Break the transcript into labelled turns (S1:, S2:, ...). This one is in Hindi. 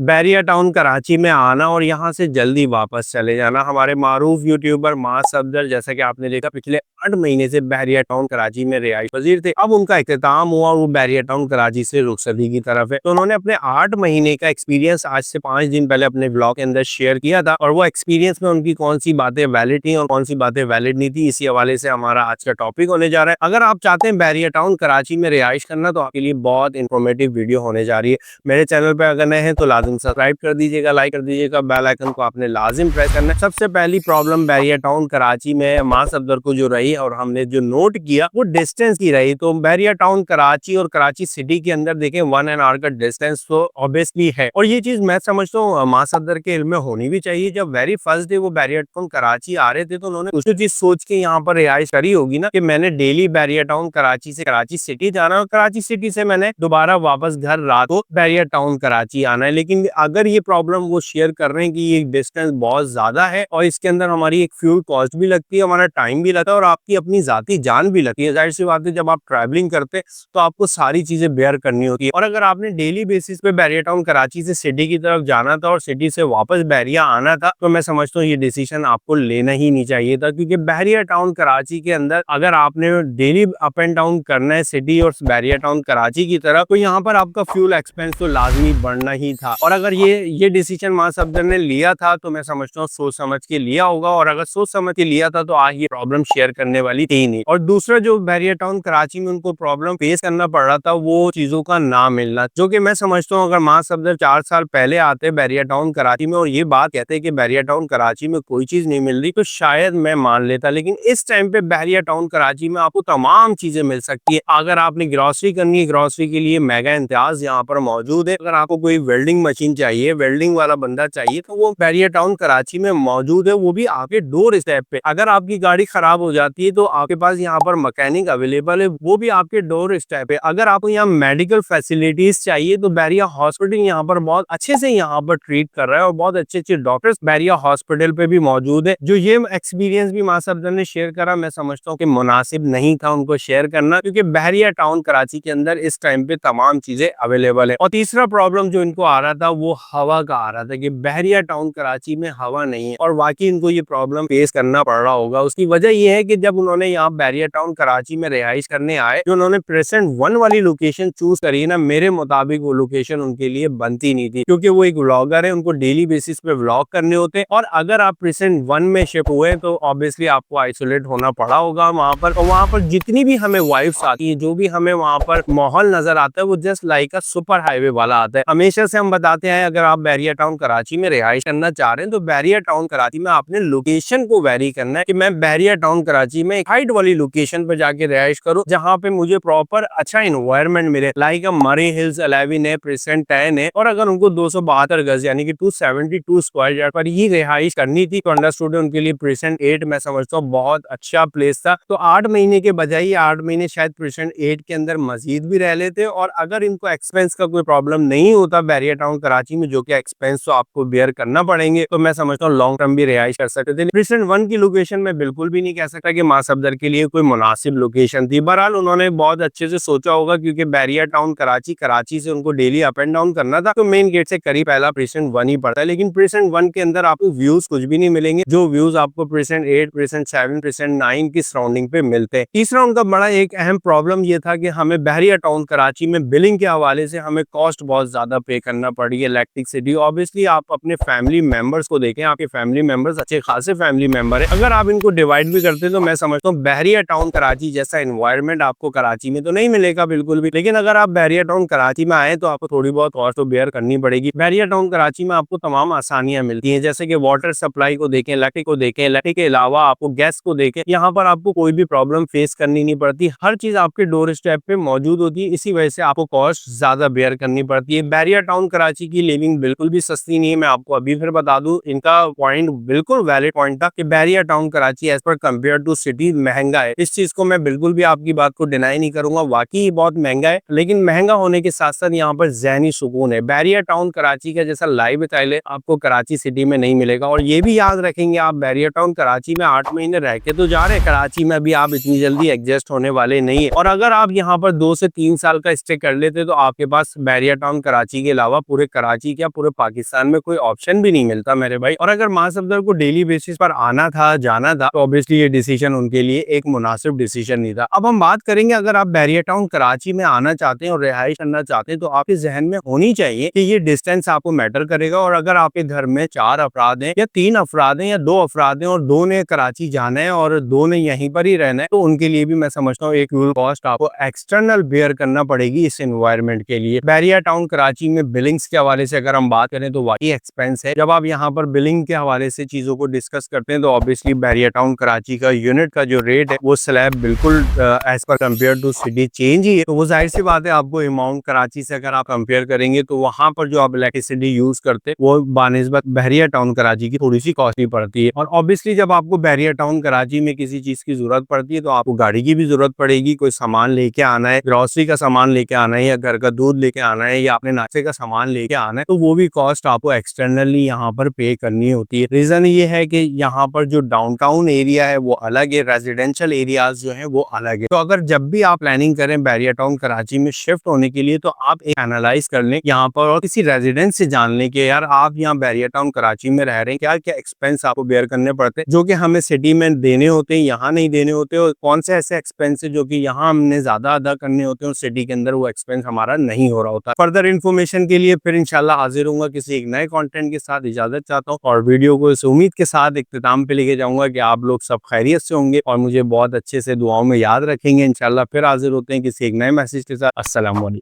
S1: बैरिया टाउन कराची में आना और यहाँ से जल्दी वापस चले जाना। हमारे मारूफ यूट्यूबर मास अफजल, जैसा कि आपने देखा, पिछले 8 महीने से बैरिया टाउन कराची में रिहाइश पजीर थे। अब उनका इख्तिताम हुआ, वो बैरिया टाउन कराची से रुखसती की तरफ है। तो उन्होंने अपने 8 महीने का एक्सपीरियंस आज से 5 दिन पहले अपने ब्लॉग के अंदर शेयर किया था, और वो एक्सपीरियंस में उनकी कौन सी बातें वैलिड थी और कौन सी बातें वैलिड नहीं थी, इसी हवाले से हमारा आज का टॉपिक होने जा रहा है। अगर आप चाहते हैं बैरिया टाउन कराची में रिहाइश करना, तो आपके लिए बहुत इंफॉर्मेटिव वीडियो होने जा रही है। मेरे चैनल पर अगर नए हैं तो लाजिम सब्सक्राइब कर दीजिएगा, लाइक कर दीजिएगा, बेल आइकन को आपने लाजिम प्रेस करना है। सबसे पहली प्रॉब्लम बैरिया टाउन कराची में मास अफजल को जो रही और हमने जो नोट किया, वो डिस्टेंस की रही। तो बैरिया टाउन कराची और कराची सिटी के अंदर देखें 1 आवर का डिस्टेंस तो ऑब्वियसली है, और ये चीज मैं समझता हूँ मास अफजल के इल्म में होनी भी चाहिए। जब वेरी फर्स्ट डे वो बैरिया टाउन कराची आ रहे थे, तो उन्होंने कुछ चीज सोच के यहाँ पर रिहाइश करी होगी ना, कि मैंने डेली बैरिया टाउन कराची से कराची सिटी जाना और कराची सिटी से मैंने दोबारा वापस घर रात को बैरिया टाउन कराची आना है। लेकिन अगर ये प्रॉब्लम वो शेयर कर रहे हैं कि ये डिस्टेंस बहुत ज्यादा है और इसके अंदर हमारी एक फ्यूल कॉस्ट भी लगती है, हमारा टाइम भी लगता है और आपकी अपनी जाती जान भी लगती है। जाहिर सी बात है, जब आप ट्रैवलिंग करते हैं तो आपको सारी चीजें बेयर करनी होती है। और अगर आपने डेली बेसिस पे बैरिया टाउन कराची से सिटी की तरफ जाना था और सिटी से वापस बैरिया आना था, तो मैं समझता हूँ ये डिसीजन आपको लेना ही नहीं चाहिए था। क्योंकि बैरिया टाउन कराची के अंदर अगर आपने डेली अप एंड डाउन करना है सिटी और बैरिया टाउन कराची की तरफ, तो यहाँ पर आपका फ्यूल एक्सपेंस तो लाजमी बढ़ना ही था। और अगर ये डिसीजन मास अफजल ने लिया था, तो मैं समझता हूँ सोच समझ के लिया होगा, और अगर सोच समझ के लिया था तो आज ये प्रॉब्लम शेयर करने वाली थी नहीं। और दूसरा जो बैरिया टाउन कराची में उनको प्रॉब्लम फेस करना पड़ रहा था, वो चीजों का ना मिलना, जो कि मैं समझता हूँ अगर मास अफजल 4 साल पहले आते बैरिया टाउन कराची में और ये बात कहते कि बैरिया टाउन कराची में कोई चीज नहीं मिल रही, तो शायद मैं मान लेता। लेकिन इस टाइम पे बैरिया टाउन कराची में आपको तमाम चीजें मिल सकती है। अगर आपने ग्रोसरी करनी है, ग्रोसरी के लिए मेगा इम्तियाज यहाँ पर मौजूद है। अगर आपको कोई वेल्डिंग मशीन चाहिए, वेल्डिंग वाला बंदा चाहिए, तो वो बैरिया टाउन कराची में मौजूद है, वो भी आपके डोर स्टेप पे। अगर आपकी गाड़ी खराब हो जाती है तो आपके पास यहाँ पर मैकेनिक अवेलेबल है, वो भी आपके डोर स्टेप पे। अगर आपको यहाँ मेडिकल फैसिलिटीज चाहिए, तो बैरिया हॉस्पिटल यहाँ पर बहुत अच्छे से यहाँ पर ट्रीट कर रहा है और बहुत अच्छे अच्छे डॉक्टर्स बैरिया हॉस्पिटल पे भी मौजूद है। जो ये एक्सपीरियंस भी मास अफजल ने शेयर करा, मैं समझता हूँ कि मुनासिब नहीं था उनको शेयर करना, क्योंकि बैरिया टाउन कराची के अंदर इस टाइम पे तमाम चीजें अवेलेबल है। और तीसरा प्रॉब्लम जो इनको आ रहा था, वो हवा का आ रहा था, कि बैरिया टाउन कराची में हवा नहीं है, और वाकई इनको ये प्रॉब्लम फेस करना पड़ रहा होगा। उसकी वजह ये है कि जब उन्होंने यहाँ बैरिया टाउन कराची में रिहाइश करने आए, जो उन्होंने प्रेसेंट 1 वाली लोकेशन चूज करी ना, मेरे मुताबिक वो लोकेशन उनके लिए बनती नहीं थी, क्योंकि वो एक व्लॉगर है, उनको डेली बेसिस पे व्लॉग करने होते हैं। और अगर आप प्रेसेंट 1 में शिफ्ट हुए तो ऑब्वियसली आपको आइसोलेट होना पड़ा होगा वहां पर। और वहां पर जितनी भी हमें वाइब्स आती है, जो भी हमें वहां पर माहौल नजर आता है, वो just like a super highway वाला आता है। हमेशा से हम बताते हैं, अगर आप बैरिया टाउन कराची में रिहाइश करना चाह रहे हैं, तो बैरिया टाउन कराची में आपने लोकेशन को वेरी करना है, कि मैं बैरिया टाउन कराची में हाइट वाली लोकेशन पर जाके रिहाइश करूं, जहां पे मुझे प्रॉपर अच्छा इन्वायरमेंट मिले, लाइक मरी हिल्स 11 है, प्रेसेंट 10 है। और अगर उनको 272 गज यानी कि 272 स्क्वायर यार्ड पर ही रिहाइश करनी थी, तो अंडरस्टूड है, उनके लिए प्रेसेंट 8 मैं समझता हूँ बहुत अच्छा प्लेस था। तो 8 महीने के बजाय 8 महीने शायद प्रेसेंट 8 के अंदर मजीद भी रह लेते। और अगर इनको एक्सपेंस का कोई प्रॉब्लम नहीं होता बैरिया टाउन कराची में, जो कि एक्सपेंस तो आपको बेयर करना पड़ेंगे, तो मैं समझता हूँ लॉन्ग टर्म भी रिहाइश कर सकते थे। प्रेसेंट 1 की लोकेशन में बिल्कुल भी नहीं कह सकता कि मास अफजल के लिए कोई मुनासिब लोकेशन थी। बहरहाल उन्होंने बहुत अच्छे से सोचा होगा, क्योंकि बैरिया टाउन कराची से उनको डेली अप एंड डाउन करना था, तो मेन गेट से करीब पहला प्रेसेंट 1 ही पड़ता है। लेकिन प्रेसेंट 1 के अंदर आपको व्यूज कुछ भी नहीं मिलेंगे, जो व्यूज आपको प्रेसेंट 8, प्रेसेंट 7, प्रेसेंट 9 की सराउंडिंग पे मिलते हैं। तीसरा उनका बड़ा एक अहम प्रॉब्लम ये था कि हमें बैरिया टाउन कराची में बिलिंग के हवाले से हमें कॉस्ट बहुत ज्यादा पे करना पड़ी है इलेक्ट्रिसिटी। ऑब्वियसली आप अपने फैमिली मेंबर्स को देखें, आपके फैमिली मेंबर्स अच्छे खासे फैमिली मेंबर है, अगर आप इनको डिवाइड भी करते तो मैं समझता हूँ बैरिया टाउन कराची जैसा एनवायरमेंट आपको कराची में तो नहीं मिलेगा बिल्कुल भी। लेकिन अगर आप बैरिया टाउन कराची में आए, तो आपको थोड़ी बहुत कॉस्ट तो बेयर करनी पड़ेगी। बैरिया टाउन कराची में आपको तमाम आसानियां मिलती हैं, जैसे कि वाटर सप्लाई को देखें, इलेक्ट्रिक को देखें, इलेक्ट्रिक के अलावा आपको गैस को देखें, यहाँ पर आपको कोई भी प्रॉब्लम फेस करनी नहीं पड़ती, हर चीज आपके डोर स्टेप पे मौजूद होती है। इसी वजह से आपको कॉस्ट ज्यादा बेयर करनी पड़ती है। बैरिया टाउन कराची की लिविंग बिल्कुल भी सस्ती नहीं है। मैं आपको अभी फिर बता दूं, इनका पॉइंट बिल्कुल वैलिड पॉइंट था कि बैरिया टाउन कराची एज पर कंपेयर टू सिटी महंगा है। इस चीज को मैं बिल्कुल भी आपकी बात को डिनाई नहीं करूंगा, वाकई बहुत महंगा है। लेकिन महंगा होने के साथ साथ यहाँ पर ज़हनी सुकून है। बैरिया टाउन कराची का जैसा लाइव स्टाइल आपको कराची सिटी में नहीं मिलेगा। और ये भी याद रखेंगे, आप बैरिया टाउन कराची में 8 महीने रह के तो जा रहे हैं, कराची में भी आप इतनी जल्दी एडजस्ट होने वाले नहीं है। और अगर आप यहाँ पर 2 से 3 साल का स्टे कर लेते, तो आपके पास बैरिया टाउन कराची के अलावा पूरे कराची क्या पूरे पाकिस्तान में कोई ऑप्शन भी नहीं मिलता मेरे भाई। और अगर मां सफदर को डेली बेसिस पर आना था, जाना था, तो ऑब्वियसली ये डिसीजन उनके लिए एक मुनासिब डिसीजन नहीं था। अब हम बात करेंगे, अगर आप बैरियर टाउन कराची में आना चाहते हैं और रिहाइश करना चाहते हैं तो आपके जहन में होनी चाहिए कि ये डिस्टेंस आपको मैटर करेगा। और अगर आपके घर में 4 अफराद हैं या 3 अफराद हैं या 2 अफराद हैं और 2 ने कराची जाना है और 2 ने यहीं पर ही रहना है, तो उनके लिए भी मैं समझता हूँ एक फ्यूल कॉस्ट आपको एक्सटर्नल बेयर करना पड़ेगी इस एनवायरनमेंट के लिए। बैरियर टाउन कराची में बिलिंग्स के हवाले से अगर हम बात करें तो वाकई एक्सपेंस है। जब आप यहाँ पर बिलिंग के हवाले से चीजों को डिस्कस करते हैं तो ऑब्वियसली बैरियर टाउन कराची का यूनिट का जो रेट है वो स्लैब बिल्कुल एज पर कंपेयर टू सिटी चेंज ही है। तो वो जाहिर सी बात है, आपको अमाउंट कराची से अगर आप कंपेयर करेंगे तो वहां पर जो आप इलेक्ट्रिसिटी यूज करते हैं वो बानिस्बत बैरियर टाउन कराची की थोड़ी सी कॉस्टली पड़ती है। और ऑब्वियसली जब आपको बैरियर टाउन कराची में किसी चीज की जरूरत पड़ती है तो आपको गाड़ी की भी जरूरत पड़ेगी। कोई सामान लेके आना है, ग्रोसरी का सामान लेके आना है या घर का दूध लेके आना है या अपने नाश्ते का सामान लेके आना है, तो वो भी कॉस्ट आपको एक्सटर्नली यहाँ पर पे करनी होती है। रीजन ये है कि यहाँ पर जो डाउनटाउन एरिया है वो अलग है, रेजिडेंशियल एरियाज जो है वो अलग है। तो अगर जब भी आप प्लानिंग करें बैरियर टाउन कराची में शिफ्ट होने के लिए तो आप एक एनालाइज कर लें यहाँ पर और किसी रेजिडेंट से जान लें कि यार आप यहाँ बैरियर टाउन कराची में रह रहे हैं, क्या क्या एक्सपेंस आपको बेयर करने पड़ते हैं जो कि हमें सिटी में देने होते हैं, यहाँ नहीं देने होते, और कौन से ऐसे एक्सपेंस जो कि यहाँ हमने ज्यादा अदा करने होते हैं और सिटी के अंदर वो एक्सपेंस हमारा नहीं हो रहा होता। फर्दर इन्फॉर्मेशन के लिए फिर इंशाल्लाह हाजिर होऊंगा किसी एक नए कंटेंट के साथ। इजाजत चाहता हूँ और वीडियो को इस उम्मीद के साथ इख्तिताम पे लेके जाऊंगा कि आप लोग सब खैरियत से होंगे और मुझे बहुत अच्छे से दुआओं में याद रखेंगे। इंशाल्लाह फिर हाजिर होते हैं किसी एक नए मैसेज के साथ। अस्सलाम वालेकुम।